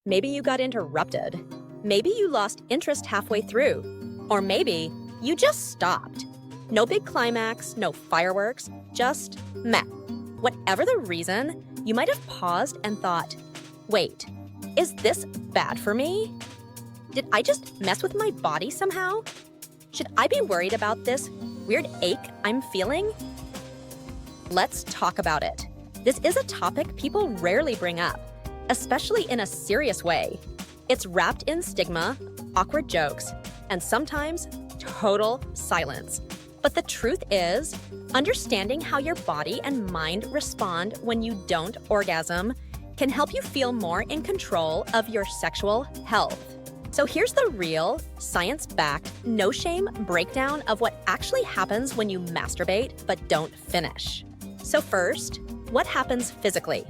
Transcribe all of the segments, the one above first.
Maybe you got interrupted. Maybe you lost interest halfway through. Or maybe you just stopped. No big climax, no fireworks, just meh. Whatever the reason, you might have paused and thought, wait, is this bad for me? Did I just mess with my body somehow? Should I be worried about this weird ache I'm feeling? Let's talk about it. This is a topic people rarely bring up, especially in a serious way. It's wrapped in stigma, awkward jokes, and sometimes total silence. But the truth is, understanding how your body and mind respond when you don't orgasm can help you feel more in control of your sexual health. So here's the real, science-backed, no-shame breakdown of what actually happens when you masturbate but don't finish. So first, what happens physically?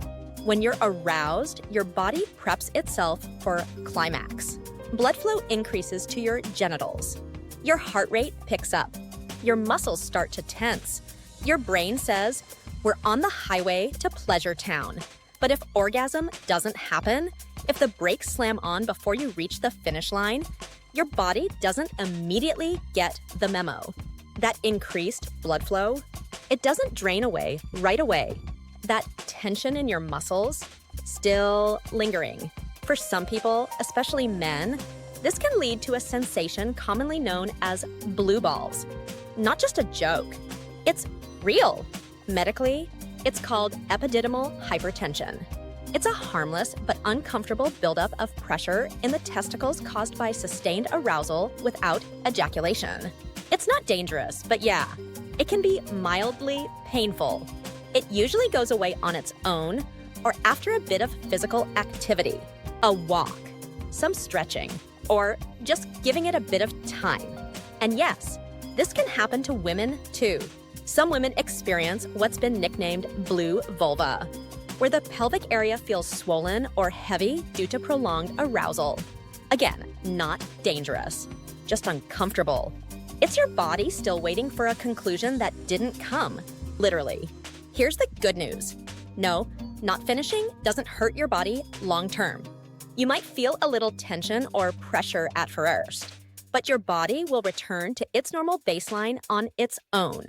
When you're aroused, your body preps itself for climax. Blood flow increases to your genitals. Your heart rate picks up. Your muscles start to tense. Your brain says, we're on the highway to pleasure town. But if orgasm doesn't happen, if the brakes slam on before you reach the finish line, your body doesn't immediately get the memo. That increased blood flow, it doesn't drain away right away. That tension in your muscles, still lingering. For some people, especially men, this can lead to a sensation commonly known as blue balls. Not just a joke, it's real. Medically, it's called epididymal hypertension. It's a harmless but uncomfortable buildup of pressure in the testicles caused by sustained arousal without ejaculation. It's not dangerous, but yeah, it can be mildly painful. It usually goes away on its own or after a bit of physical activity, a walk, some stretching, or just giving it a bit of time. And yes, this can happen to women too. Some women experience what's been nicknamed blue vulva, where the pelvic area feels swollen or heavy due to prolonged arousal. Again, not dangerous, just uncomfortable. It's your body still waiting for a conclusion that didn't come, literally. Here's the good news. No, not finishing doesn't hurt your body long term. You might feel a little tension or pressure at first, but your body will return to its normal baseline on its own.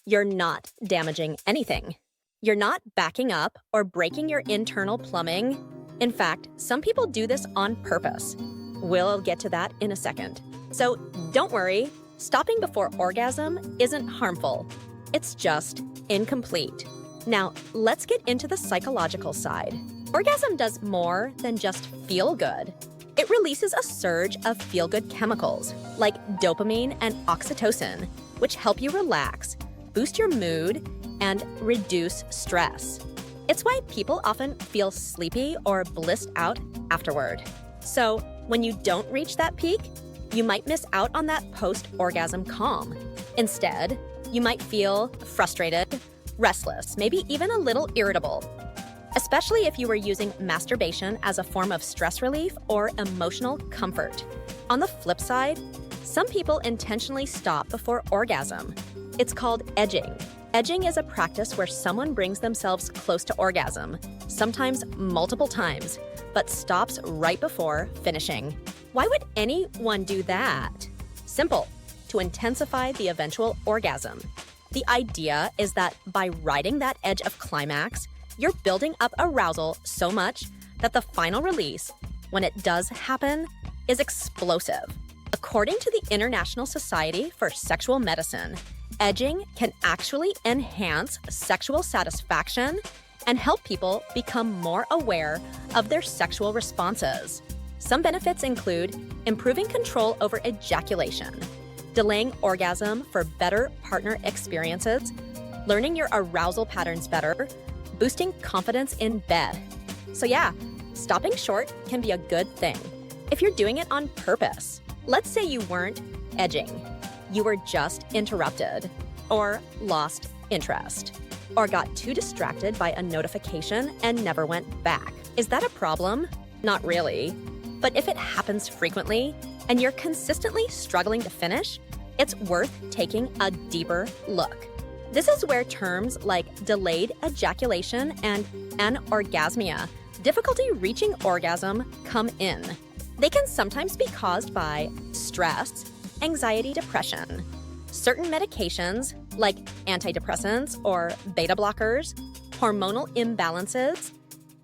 You're not damaging anything. You're not backing up or breaking your internal plumbing. In fact, some people do this on purpose. We'll get to that in a second. So don't worry, stopping before orgasm isn't harmful. It's just incomplete. Now, let's get into the psychological side. Orgasm does more than just feel good. It releases a surge of feel-good chemicals like dopamine and oxytocin, which help you relax, boost your mood, and reduce stress. It's why people often feel sleepy or blissed out afterward. So when you don't reach that peak, you might miss out on that post-orgasm calm. Instead, you might feel frustrated, restless, maybe even a little irritable, especially if you were using masturbation as a form of stress relief or emotional comfort. On the flip side, some people intentionally stop before orgasm. It's called edging. Edging is a practice where someone brings themselves close to orgasm, sometimes multiple times, but stops right before finishing. Why would anyone do that? Simple, to intensify the eventual orgasm. The idea is that by riding that edge of climax, you're building up arousal so much that the final release, when it does happen, is explosive. According to the International Society for Sexual Medicine, edging can actually enhance sexual satisfaction and help people become more aware of their sexual responses. Some benefits include improving control over ejaculation, delaying orgasm for better partner experiences, learning your arousal patterns better, boosting confidence in bed. So yeah, stopping short can be a good thing if you're doing it on purpose. Let's say you weren't edging. You were just interrupted, or lost interest, or got too distracted by a notification and never went back. Is that a problem? Not really. But if it happens frequently and you're consistently struggling to finish, it's worth taking a deeper look. This is where terms like delayed ejaculation and anorgasmia difficulty reaching orgasm come in. They can sometimes be caused by stress, anxiety, depression, certain medications like antidepressants or beta blockers, hormonal imbalances,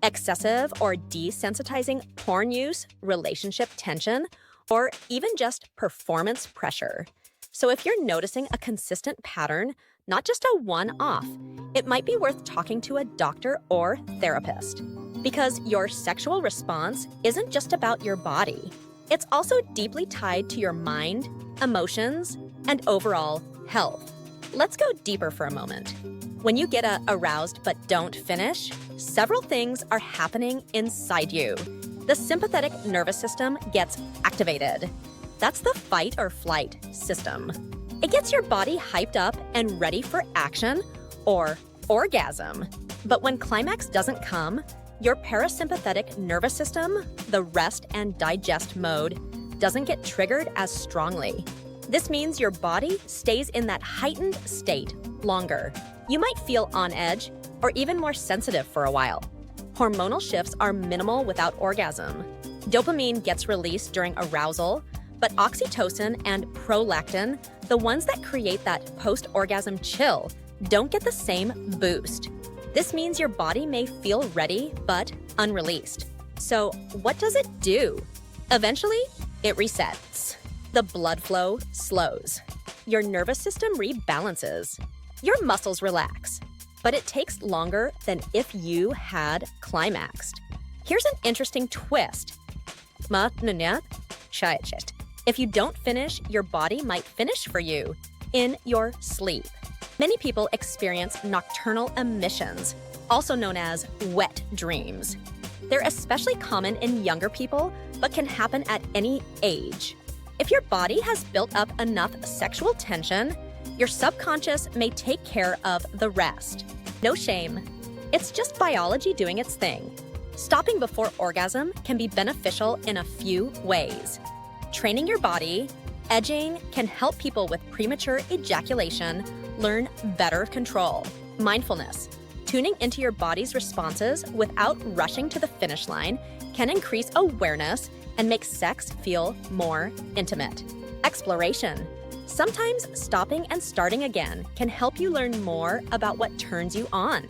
excessive or desensitizing porn use, relationship tension, or even just performance pressure. So if you're noticing a consistent pattern, not just a one-off, it might be worth talking to a doctor or therapist. Because your sexual response isn't just about your body. It's also deeply tied to your mind, emotions, and overall health. Let's go deeper for a moment. When you get aroused but don't finish, several things are happening inside you. The sympathetic nervous system gets activated. That's the fight or flight system. It gets your body hyped up and ready for action or orgasm. But when climax doesn't come, your parasympathetic nervous system, the rest and digest mode, doesn't get triggered as strongly. This means your body stays in that heightened state longer. You might feel on edge or even more sensitive for a while. Hormonal shifts are minimal without orgasm. Dopamine gets released during arousal, but oxytocin and prolactin, the ones that create that post-orgasm chill, don't get the same boost. This means your body may feel ready, but unreleased. So what does it do? Eventually, it resets. The blood flow slows. Your nervous system rebalances. Your muscles relax. But it takes longer than if you had climaxed. Here's an interesting twist. If you don't finish, your body might finish for you in your sleep. Many people experience nocturnal emissions, also known as wet dreams. They're especially common in younger people, but can happen at any age. If your body has built up enough sexual tension, your subconscious may take care of the rest. No shame. It's just biology doing its thing. Stopping before orgasm can be beneficial in a few ways. Training your body, edging can help people with premature ejaculation learn better control. Mindfulness, tuning into your body's responses without rushing to the finish line, can increase awareness and make sex feel more intimate. Exploration. Sometimes stopping and starting again can help you learn more about what turns you on.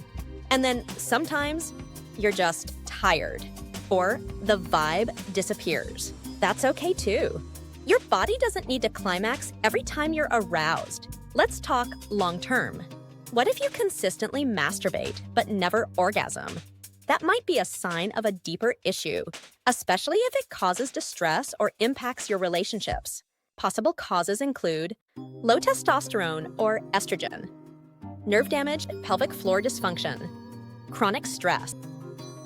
And then sometimes you're just tired, or the vibe disappears. That's okay too. Your body doesn't need to climax every time you're aroused. Let's talk long-term. What if you consistently masturbate but never orgasm? That might be a sign of a deeper issue, especially if it causes distress or impacts your relationships. Possible causes include low testosterone or estrogen, nerve damage, pelvic floor dysfunction, chronic stress,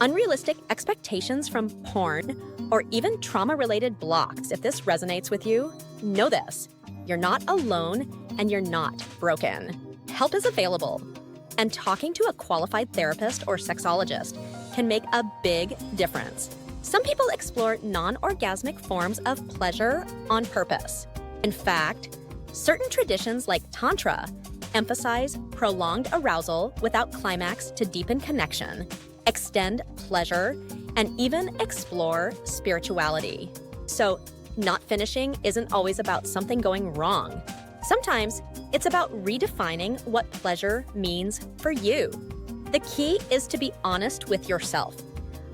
unrealistic expectations from porn, or even trauma-related blocks. If this resonates with you, know this. You're not alone and you're not broken. Help is available, and talking to a qualified therapist or sexologist can make a big difference. Some people explore non-orgasmic forms of pleasure on purpose. In fact, certain traditions like Tantra emphasize prolonged arousal without climax to deepen connection, extend pleasure, and even explore spirituality. So, not finishing isn't always about something going wrong. Sometimes it's about redefining what pleasure means for you. The key is to be honest with yourself.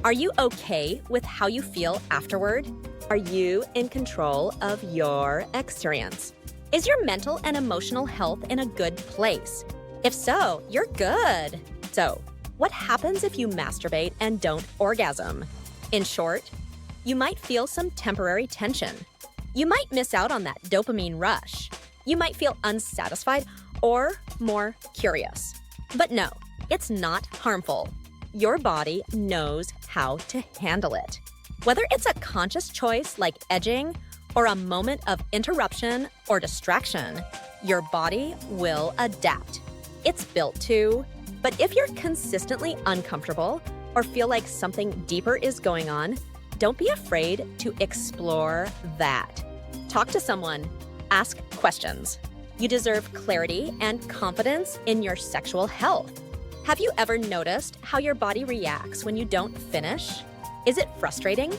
Are you okay with how you feel afterward? Are you in control of your experience? Is your mental and emotional health in a good place? If so, you're good. So, what happens if you masturbate and don't orgasm? In short, you might feel some temporary tension. You might miss out on that dopamine rush. You might feel unsatisfied or more curious. But no, it's not harmful. Your body knows how to handle it. Whether it's a conscious choice like edging or a moment of interruption or distraction, your body will adapt. It's built to. But if you're consistently uncomfortable or feel like something deeper is going on, don't be afraid to explore that. Talk to someone. Ask questions. You deserve clarity and confidence in your sexual health. Have you ever noticed how your body reacts when you don't finish? Is it frustrating,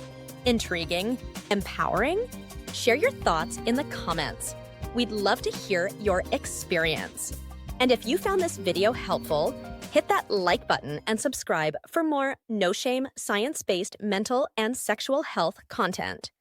intriguing, empowering? Share your thoughts in the comments. We'd love to hear your experience. And if you found this video helpful, hit that like button and subscribe for more no-shame, science-based mental and sexual health content.